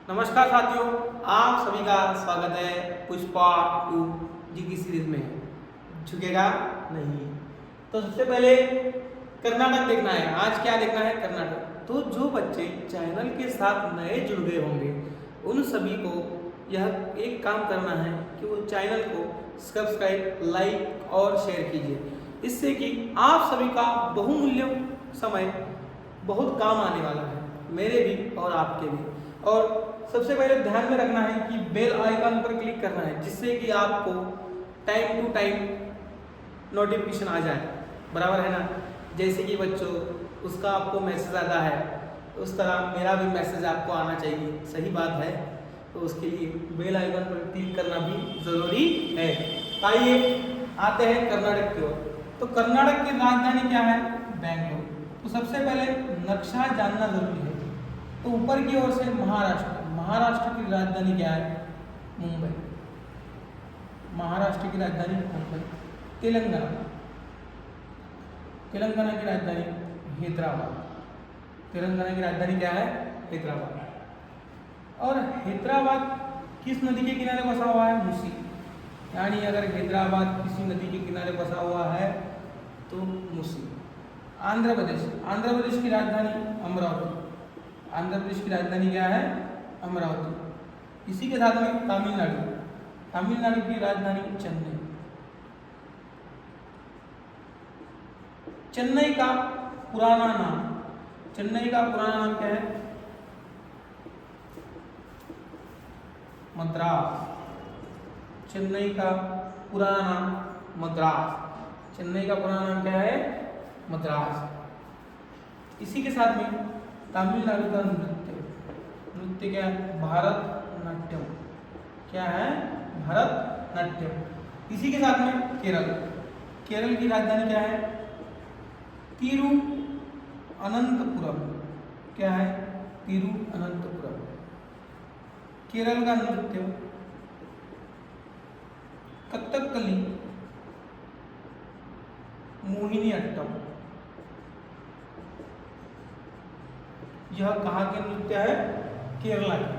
नमस्कार साथियों, आप सभी का स्वागत है पुष्पा 2 जी की सीरीज में। झुकेगा नहीं। तो सबसे पहले कर्नाटक देखना है। आज क्या देखना है? कर्नाटक। तो जो बच्चे चैनल के साथ नए जुड़ गए होंगे उन सभी को यह एक काम करना है कि वो चैनल को सब्सक्राइब, लाइक और शेयर कीजिए, इससे कि आप सभी का बहुमूल्य समय बहुत काम आने वाला है, मेरे भी और आपके भी। और सबसे पहले ध्यान में रखना है कि बेल आइकन पर क्लिक करना है, जिससे कि आपको टाइम टू टाइम नोटिफिकेशन आ जाए। बराबर है ना? जैसे कि बच्चों उसका आपको मैसेज आता है, उस तरह मेरा भी मैसेज आपको आना चाहिए। सही बात है। तो उसके लिए बेल आइकन पर क्लिक करना भी ज़रूरी है। आइए आते हैं कर्नाटक की ओर। तो कर्नाटक की राजधानी क्या है? बेंगलोर। तो सबसे पहले नक्शा जानना जरूरी है। तो ऊपर की ओर से महाराष्ट्र की राजधानी क्या है? मुंबई। महाराष्ट्र की राजधानी मुंबई। तेलंगाना की राजधानी हैदराबाद। तेलंगाना की राजधानी क्या है? हैदराबाद। और हैदराबाद किस नदी के किनारे बसा हुआ है? मूसी। यानी अगर हैदराबाद किसी नदी के किनारे बसा हुआ है तो मूसी। आंध्र प्रदेश की राजधानी अमरावती। आंध्र प्रदेश की राजधानी क्या है? अमरावती। इसी के साथ में तमिलनाडु की राजधानी चेन्नई। चेन्नई का पुराना नाम क्या है? मद्रास। चेन्नई का पुराना नाम मद्रास। चेन्नई का पुराना नाम क्या है? मद्रास। इसी के साथ में तमिलनाडु का नृत्य क्या है? भारतनाट्यम। क्या है? भारतनाट्यम। इसी के साथ में केरल की राजधानी क्या है? तिरुअनंतपुरम। क्या है? तिरुअनंतपुरम। केरल का नृत्य कथकली, मोहिनीअट्टम। यह कहाँ के नृत्य है? केरला के।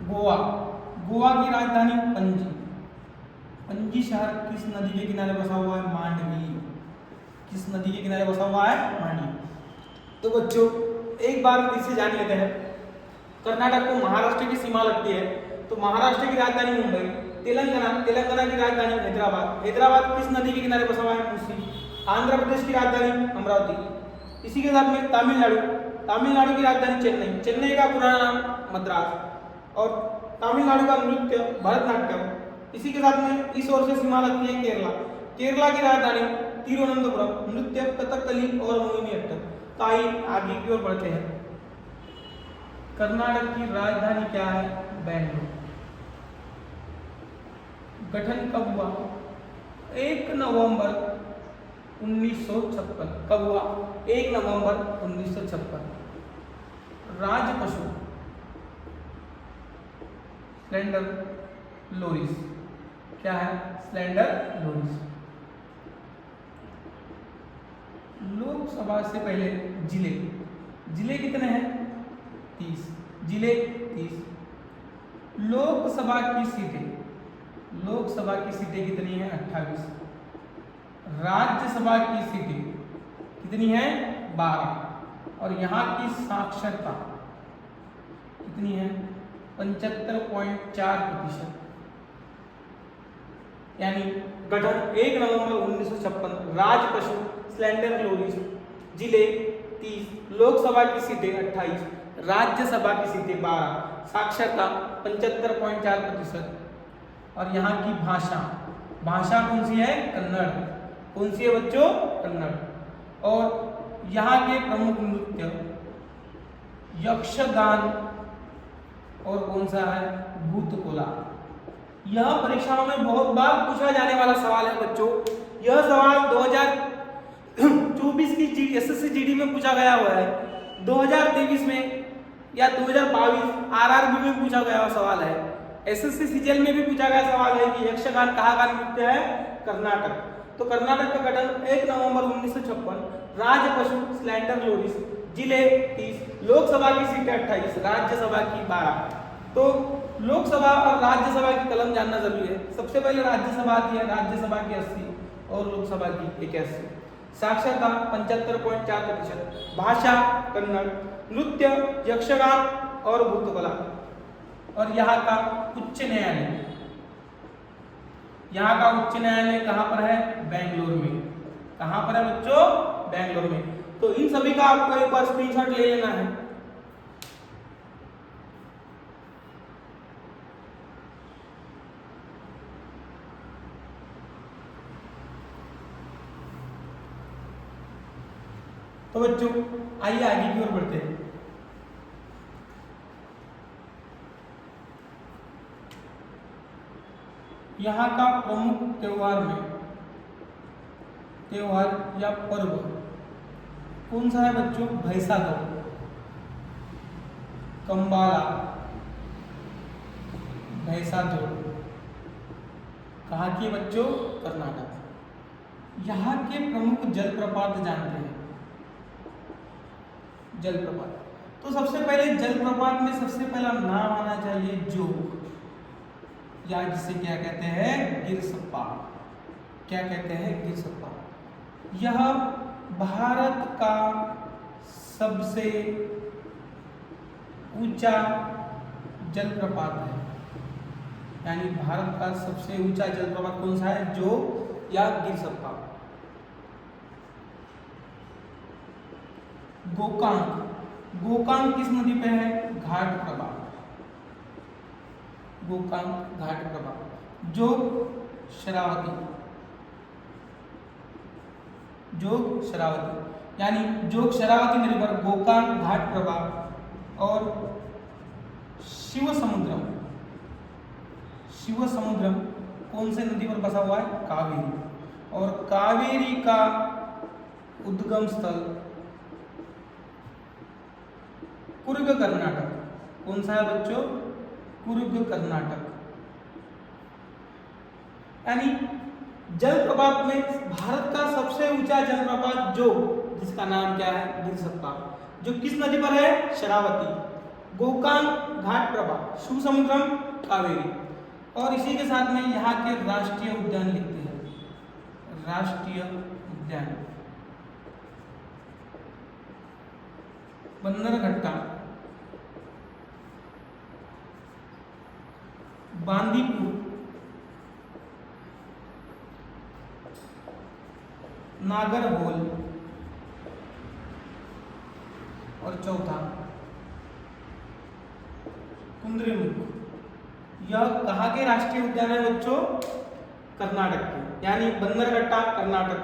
गोवा की राजधानी पणजी शहर किस नदी के किनारे बसा हुआ है? मांडवी। किस नदी के किनारे बसा हुआ है? मांडवी। तो बच्चों एक बार फिर से जान लेते हैं। कर्नाटक को महाराष्ट्र की सीमा लगती है, तो महाराष्ट्र की राजधानी मुंबई। तेलंगाना की राजधानी हैदराबाद किस नदी के किनारे बसा हुआ है? मूसी। आंध्र प्रदेश की राजधानी अमरावती। इसी के साथ में तमिलनाडु की राजधानी चेन्नई का पुराना नाम मद्रास। और तमिलनाडु का नृत्य भरतनाट्यम। इसी के साथ में इस ओर से सीमा लगती है केरला की राजधानी तिरुवनंतपुरम। नृत्य कथकली और मोहिनीअट्टम। तो आइए आगे की ओर बढ़ते हैं। कर्नाटक की राजधानी क्या है? बेंगलोर। गठन कब हुआ? 1 नवंबर 1956। कब हुआ? 1 नवंबर 1956। राज्य पशु स्लेंडर लोरिस। क्या है? Slender loris. लोकसभा से पहले जिले कितने हैं? 30 जिले 30। लोकसभा की सीटें कितनी हैं? 28। राज्यसभा की सीटें कितनी हैं? 12। और यहाँ की साक्षरता कितनी है? 75.4%। यानी गठन 1 नवंबर 1956। राज्य पशु स्लेंडर लोरिस। जिले 30। लोकसभा की सीटें 28। राज्यसभा की सीटें 12। साक्षरता 75.4%। और यहाँ की भाषा कौन सी है? कन्नड़। कौन सी है बच्चों? कन्नड़। और यहाँ के प्रमुख नृत्य यक्षगान और कौन सा है? भूतकोला। यह परीक्षाओं में बहुत बार पूछा जाने वाला सवाल है बच्चों। यह सवाल 2024 की एसएससी जीडी में पूछा गया हुआ है। 2023 में या 2022 आरआरबी में पूछा गया हुआ सवाल है। एसएससी सीजीएल में भी पूछा गया सवाल है कि यक्षगान कहाँ का नृत्य है? कर्नाटक। तो कर्नाटक का गठन 1 नवंबर 1956। राज्य पशु स्लेंडर लोरिस। जिले 30। लोकसभा की सीटें 28। राज्यसभा की 12। तो लोकसभा और राज्यसभा की कलम जानना जरूरी है। सबसे पहले राज्यसभा की है, राज्यसभा की 80 और लोकसभा की 81। साक्षरता 75.4%, भाषा कन्नड़, नृत्य यक्षगान और भूतकला। और यहाँ का उच्च न्यायालय, यहाँ का उच्च न्यायालय कहाँ पर है? बेंगलोर में। कहाँ पर है बच्चों? बेंगलोर में। तो इन सभी का आपको एक बार स्क्रीनशॉट ले लेना है। तो बच्चों आइए आगे की ओर बढ़ते हैं। यहाँ का प्रमुख त्योहार में, त्योहार या पर्व कौन सा है बच्चों? भैसादौड़, कंबाला, भैसादौड़। कहाँ की बच्चों? कर्नाटक। यहाँ के प्रमुख जलप्रपात जानते हैं? जलप्रपात। तो सबसे पहले जलप्रपात में सबसे पहला नाम आना चाहिए जोग, या जिसे क्या कहते हैं? गिरसप्पा। क्या कहते हैं? गिरसप्पा। यह भारत का सबसे ऊंचा जलप्रपात है। यानी भारत का सबसे ऊंचा जलप्रपात कौन सा है? जोग या गिरसप्पा। गोकाक, गोकाक किस नदी पे है? घाट प्रभा। गोकाक घाट प्रभा। जोग शरावती, जोग शरावती, यानी जोग शरावती नदी पर गोकाक घाट प्रभा और शिव समुद्रम, शिव समुद्रम कौन से नदी पर बसा हुआ है? कावेरी। और कावेरी का उद्गम स्थल कुर्ग कर्नाटक। कौन सा है बच्चों? कुर्ग कर्नाटक। यानी जलप्रपात में भारत का सबसे ऊंचा जलप्रपात जो, जिसका नाम क्या है? गिरसप्पा, जो किस नदी पर है? शरावती। गोकाक घाट प्रभा, शिव समुद्रम, कावेरी। और इसी के साथ में यहाँ के राष्ट्रीय उद्यान लिखते हैं। राष्ट्रीय उद्यान बन्नरघट्टा, बांदीपुर, नागरहोल और चौथा कुंद्रेमुख। यह कहाँ के राष्ट्रीय उद्यान है बच्चों? कर्नाटक के। यानी बन्नरघट्टा कर्नाटक,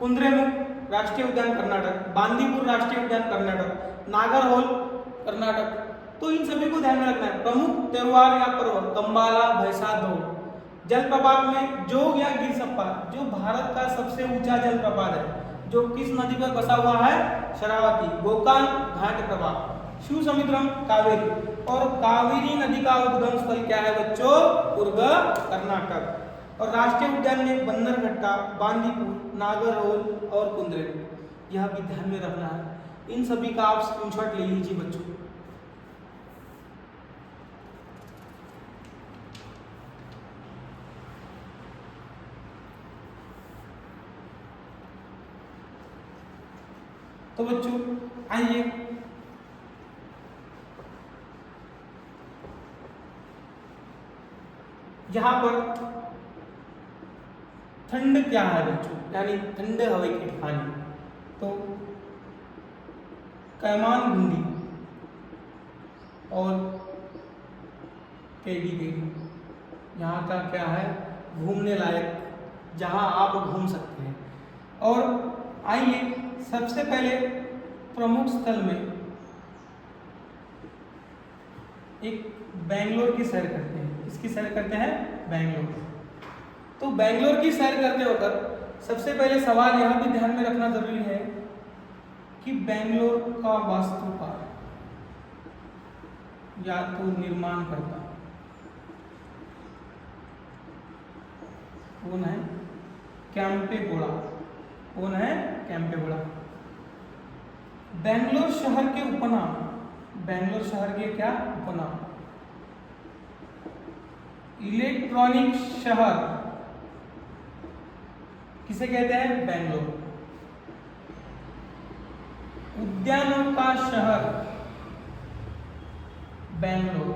कुंद्रेमुख राष्ट्रीय उद्यान कर्नाटक, बांदीपुर राष्ट्रीय उद्यान कर्नाटक, नागरहोल कर्नाटक। तो इन सभी को ध्यान में रखना है। प्रमुख त्योहार या पर्व कंबाला, भैसादौड़। जलप्रपात में जोग या गिरसप्पा, जो भारत का सबसे ऊंचा जलप्रपात है, जो किस नदी पर बसा हुआ है? शरावती। गोकाक घाट प्रभा, शिव समुद्रम, कावेरी। और कावेरी नदी का उद्गम स्थल क्या है बच्चों? कुर्ग कर्नाटक। और राष्ट्रीय उद्यान में बन्नरघट्टा, बांदीपुर, नागरहोल और कुंद्रेमुख। यह भी ध्यान में रखना है। इन सभी का आप स्क्रीनशॉट ले लीजिए बच्चों। तो बच्चों आइए यहां पर ठंड क्या है बच्चों? यानी ठंडे हवा की ठिकानी। तो कैमान घुंडी और केडी यहाँ का क्या है? घूमने लायक, जहाँ आप घूम सकते हैं। और आइए सबसे पहले प्रमुख स्थल में एक बेंगलोर की सैर करते हैं। किसकी सैर करते हैं? बेंगलोर। तो बेंगलोर की सैर करते वक्त सबसे पहले सवाल यह भी ध्यान में रखना जरूरी है कि बेंगलोर का वास्तुकार या तो निर्माण करता कौन है? कैंपेगौड़ा। कौन है? कैंपेगौड़ा। बेंगलोर शहर के उपनाम, बेंगलोर शहर के क्या उपनाम? इलेक्ट्रॉनिक शहर किसे कहते हैं? बेंगलोर। उद्यानों का शहर बेंगलोर।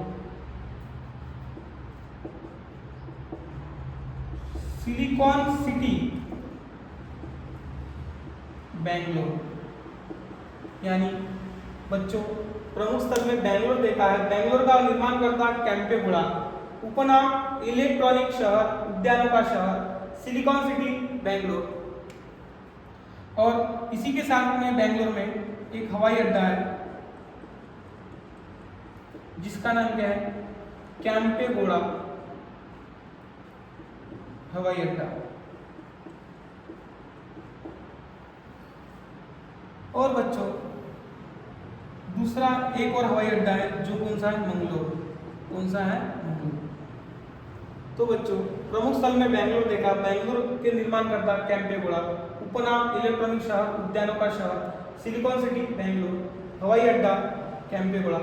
Silicon city Bangalore. यानी बच्चों प्रमुख स्थल में बेंगलोर देखा है। बेंगलोर का निर्माण करता केम्पेगौड़ा। उपनाम इलेक्ट्रॉनिक शहर, उद्यानों का शहर, सिलिकॉन सिटी बेंगलोर। और इसी के साथ में बेंगलोर में एक हवाई अड्डा है जिसका नाम क्या है? केम्पेगौड़ा हवाई अड्डा। और बच्चों दूसरा एक और हवाई अड्डा है जो कौन सा है? मंगलोर। कौन सा है? मंगलोर। तो बच्चों प्रमुख स्थल में बेंगलोर देखा। बेंगलोर के निर्माण करता केम्पेगौड़ा। उपनाम इलेक्ट्रॉनिक शहर, उद्यानों का शहर, सिलिकॉन सिटी बेंगलोर, हवाई अड्डा केम्पेगौड़ा।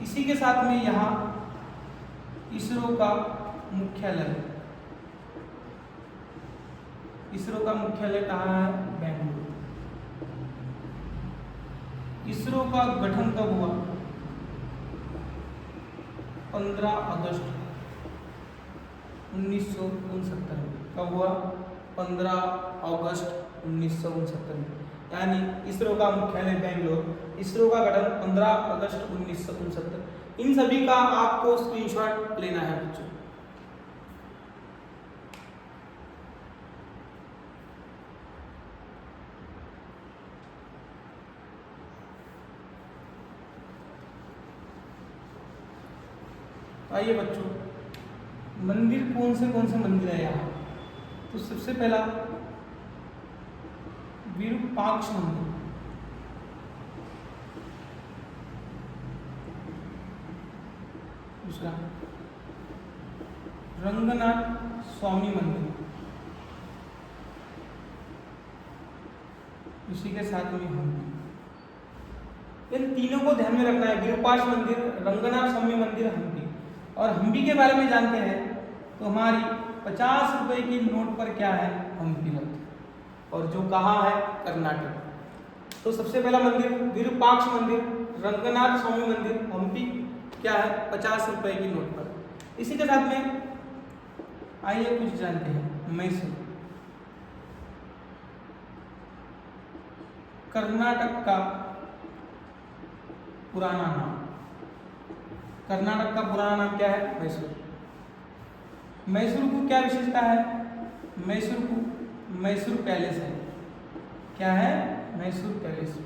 इसी के साथ में यहाँ इसरो का मुख्यालय है। इसरो का मुख्यालय कहाँ है? बेंगलुरु। इसरो का गठन कब हुआ? 15 अगस्त 1969 में। कब हुआ? 15 अगस्त 1969 में। यानी इसरो का मुख्यालय बेंगलोर। इसरो का गठन 15 अगस्त 1969। इन सभी का आपको स्क्रीनशॉट लेना है बच्चों। आइए बच्चों मंदिर कौन से मंदिर है यहाँ? तो सबसे पहला विरूपाक्ष मंदिर। दूसरा रंगनाथ स्वामी मंदिर। इसी के साथ में हम्पी। इन तीनों को ध्यान में रखना है। विरूपाक्ष मंदिर, रंगनाथ स्वामी मंदिर, हम्पी। और हम्पी के बारे में जानते हैं तो हमारी 50 रुपए की नोट पर क्या है? हम्पी रथ। और जो कहाँ है? कर्नाटक। तो सबसे पहला मंदिर विरूपाक्ष मंदिर, रंगनाथ स्वामी मंदिर, हम्पी क्या है? 50 रुपए की नोट पर। इसी के साथ में आइए कुछ जानते हैं। मैसूर कर्नाटक का पुराना नाम। कर्नाटक का पुराना नाम क्या है? मैसूर। मैसूर को क्या विशेषता है? मैसूर को मैसूर पैलेस है। क्या है? मैसूर पैलेस।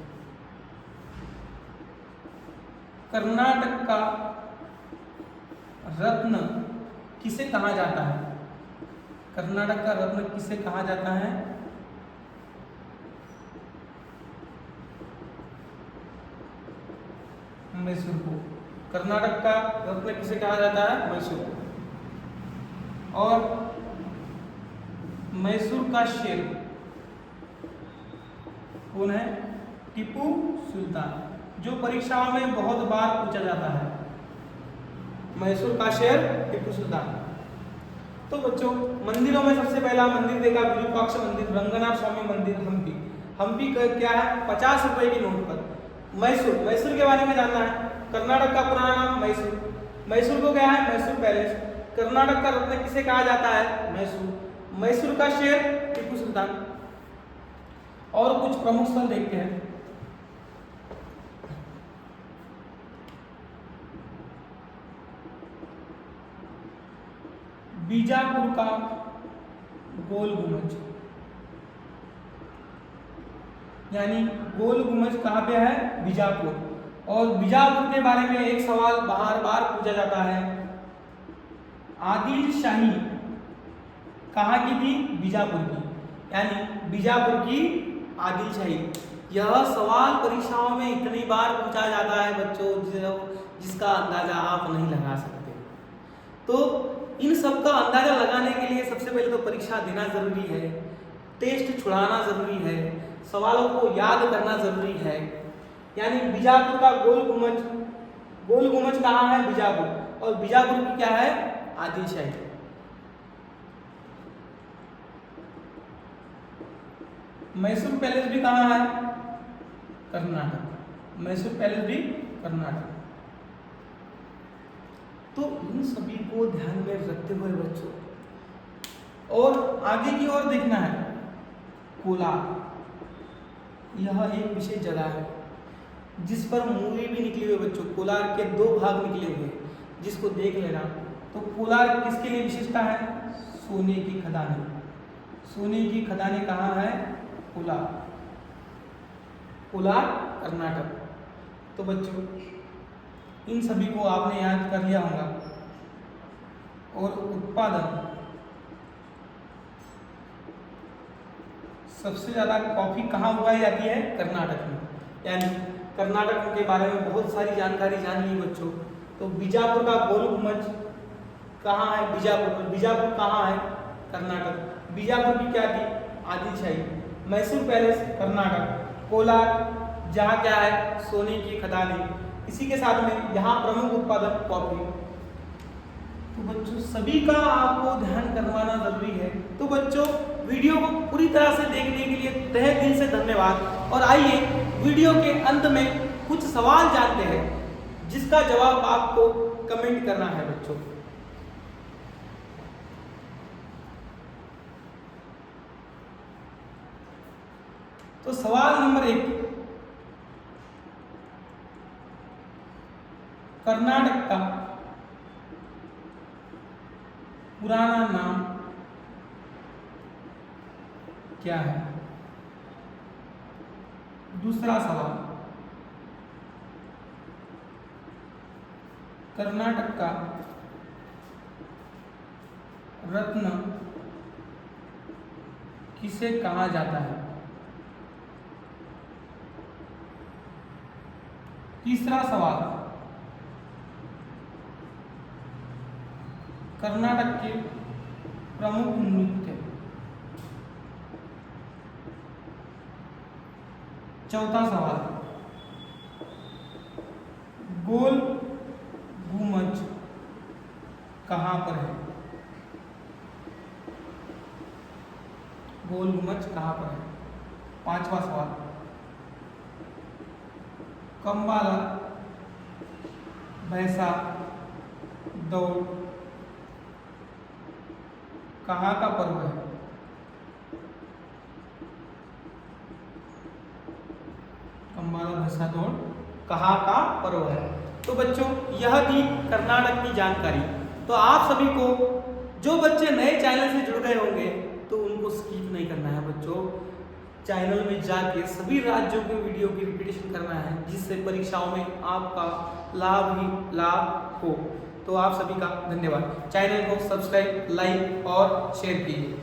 कर्नाटक का रत्न किसे कहा जाता है? कर्नाटक का रत्न किसे कहा जाता है? मैसूर को। कर्नाटक का रत्न किसे कहा जाता है? मैसूर को। और मैसूर का शेर कौन है? टीपू सुल्तान, जो परीक्षाओं में बहुत बार पूछा जाता है। मैसूर का शेर टीपू सुल्तान। तो बच्चों मंदिरों में सबसे पहला मंदिर देखा विरूपाक्ष मंदिर, रंगनाथ स्वामी मंदिर, हम्पी। हम्पी क्या है? 50 रुपए की नोट पर। मैसूर, मैसूर के बारे में जानना है। कर्नाटक का पुराना नाम मैसूर। मैसूर को क्या है? मैसूर पैलेस। कर्नाटक का रत्न किसे कहा जाता है? मैसूर। मैसूर का शेर टीपू सुल्तान। और कुछ प्रमुख स्थल देखते हैं। बीजापुर का गोल गुंबज, यानी गोल गुंबज कहाँ पे है? बीजापुर। और बीजापुर के बारे में एक सवाल बार बार पूछा जाता है, आदिल शाही कहाँ की थी? बीजापुर की। यानी बीजापुर की आदिल शाही। यह सवाल परीक्षाओं में इतनी बार पूछा जाता है बच्चों जिसका अंदाजा आप नहीं लगा सकते। तो इन सब का अंदाजा लगाने के लिए सबसे पहले तो परीक्षा देना जरूरी है, टेस्ट छुड़ाना जरूरी है, सवालों को याद करना जरूरी है। यानी बीजापुर का गोल गुंबज कहाँ है? बीजापुर। और बीजापुर की क्या है? आदिल शाही। मैसूर पैलेस भी कहाँ है? कर्नाटक। मैसूर पैलेस भी कर्नाटक। तो इन सभी को ध्यान में रखते हुए बच्चों और आगे की ओर देखना है। कोलार, यह एक विशेष जगह है जिस पर मूवी भी निकली हुई बच्चों। कोलार के 2 भाग निकले हुए, जिसको देख लेना। तो कोलार किसके लिए विशेषता है? सोने की खदानें। सोने की खदानें कहाँ है? कोलार। कोलार कर्नाटक। तो बच्चों इन सभी को आपने याद कर लिया होगा। और उत्पादन सबसे ज्यादा कॉफी कहाँ उगाई जाती है? कर्नाटक में। यानी कर्नाटक के बारे में बहुत सारी जानकारी जान ली बच्चों। तो बीजापुर का गोल गुम्बज कहाँ है? बीजापुर। बीजापुर कहाँ है? कर्नाटक। बीजापुर की क्या थी? आदिलशाही। मैसूर पैलेस कर्नाटक। कोलार जहाँ क्या है? सोने की खदानें। इसी के साथ में यहाँ प्रमुख उत्पादन कॉफी। तो बच्चों सभी का आपको ध्यान करवाना जरूरी है। तो बच्चों वीडियो को पूरी तरह से देखने के लिए तहे दिल से धन्यवाद। और आइए वीडियो के अंत में कुछ सवाल जानते हैं जिसका जवाब आपको कमेंट करना है बच्चों। तो सवाल नंबर 1, कर्नाटक का पुराना नाम क्या है? दूसरा सवाल, कर्नाटक का रत्न किसे कहा जाता है? तीसरा सवाल, कर्नाटक के प्रमुख नृत्य। चौथा सवाल, गोल गुम्बज कहाँ पर है? गोल गुम्बज कहाँ पर है? पांचवा सवाल, कम्बाला भैंसा दौड़ कहाँ का पर्व है? कम्बाला भैंसा दौड़ कहाँ का पर्व है? तो बच्चों यह थी कर्नाटक की जानकारी। तो आप सभी को, जो बच्चे नए चैनल से जुड़ गए होंगे तो उनको स्किप नहीं करना है बच्चों। चैनल में जाके सभी राज्यों के वीडियो की रिपीटेशन करना है, जिससे परीक्षाओं में आपका लाभ ही लाभ हो। तो आप सभी का धन्यवाद। चैनल को सब्सक्राइब, लाइक और शेयर कीजिए।